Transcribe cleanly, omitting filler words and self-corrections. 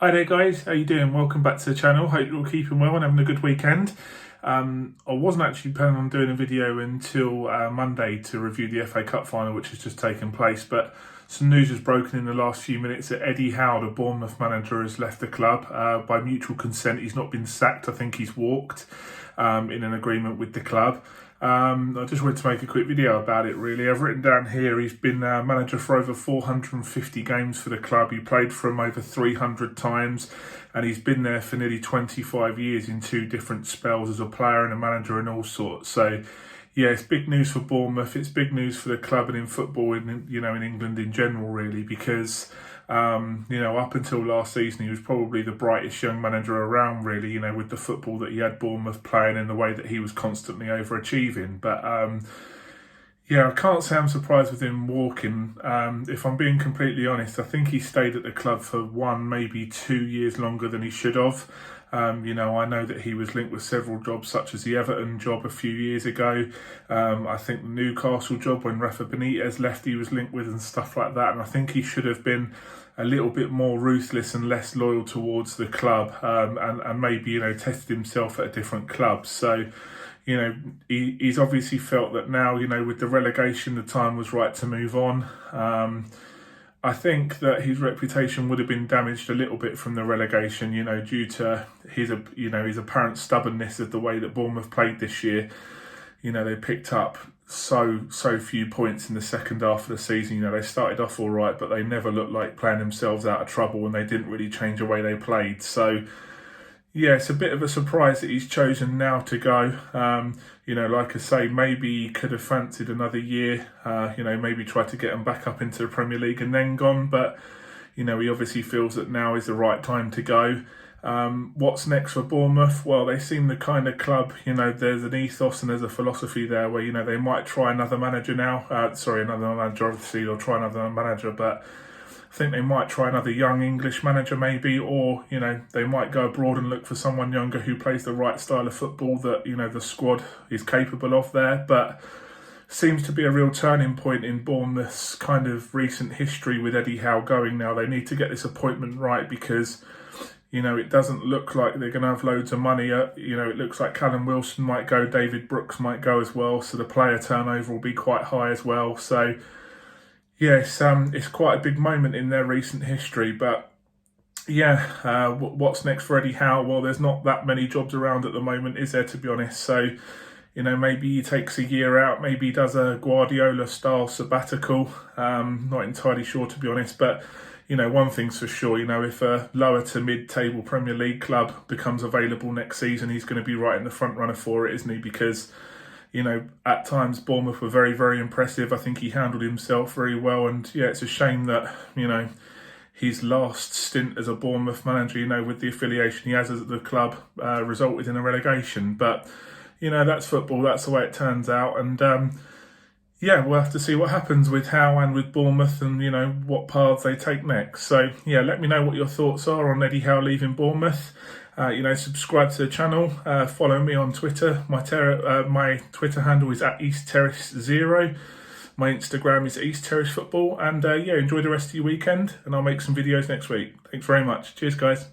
Hi there guys, how you doing? Welcome back to the channel. Hope you're all keeping well and having a good weekend. I wasn't actually planning on doing a video until Monday to review the FA Cup final, which has just taken place, but some news has broken in the last few minutes that Eddie Howe, the Bournemouth manager, has left the club. By mutual consent, he's not been sacked. I think he's walked in an agreement with the club. I just wanted to make a quick video about it really. I've written down here he's been manager for over 450 games for the club. He played for him over 300 times and he's been there for nearly 25 years in two different spells as a player and a manager and all sorts. So yeah, it's big news for Bournemouth. It's big news for the club and in football in England in general really, because up until last season, he was probably the brightest young manager around, really, with the football that he had Bournemouth playing in the way that he was constantly overachieving. But, I can't say I'm surprised with him walking. If I'm being completely honest, I think he stayed at the club for 1, maybe 2 years longer than he should have. I know that he was linked with several jobs, such as the Everton job a few years ago. I think the Newcastle job when Rafa Benitez left, he was linked with and stuff like that. And I think he should have been a little bit more ruthless and less loyal towards the club, and maybe, tested himself at a different club. So, he's obviously felt that now, with the relegation, the time was right to move on. I think that his reputation would have been damaged a little bit from the relegation, due to his apparent stubbornness of the way that Bournemouth played this year. They picked up so few points in the second half of the season. They started off all right, but they never looked like playing themselves out of trouble, and they didn't really change the way they played. So yeah, it's a bit of a surprise that he's chosen now to go. Like I say, maybe he could have fancied another year, maybe tried to get them back up into the Premier League and then gone. But, he obviously feels that now is the right time to go. What's next for Bournemouth? Well, they seem the kind of club, there's an ethos and there's a philosophy there where, they might try another manager now. Another manager, obviously, they'll try another manager, but I think they might try another young English manager maybe, or, they might go abroad and look for someone younger who plays the right style of football that, the squad is capable of there. But seems to be a real turning point in Bournemouth's kind of recent history with Eddie Howe going now. They need to get this appointment right because, it doesn't look like they're going to have loads of money. It looks like Callum Wilson might go, David Brooks might go as well, so the player turnover will be quite high as well. So yes, it's quite a big moment in their recent history, but yeah, what's next for Eddie Howe? Well, there's not that many jobs around at the moment, is there, to be honest? So, maybe he takes a year out, maybe he does a Guardiola-style sabbatical. Not entirely sure, to be honest, but, one thing's for sure, if a lower to mid-table Premier League club becomes available next season, he's going to be right in the front runner for it, isn't he? Because at times Bournemouth were very, very impressive. I think he handled himself very well. And yeah, it's a shame that, his last stint as a Bournemouth manager, with the affiliation he has at the club, resulted in a relegation. But, that's football. That's the way it turns out. And we'll have to see what happens with Howe and with Bournemouth and, what paths they take next. So yeah, let me know what your thoughts are on Eddie Howe leaving Bournemouth. Subscribe to the channel, follow me on Twitter. My Twitter handle is at eastterrace0. My Instagram is eastterracefootball. And enjoy the rest of your weekend, and I'll make some videos next week. Thanks very much. Cheers, guys.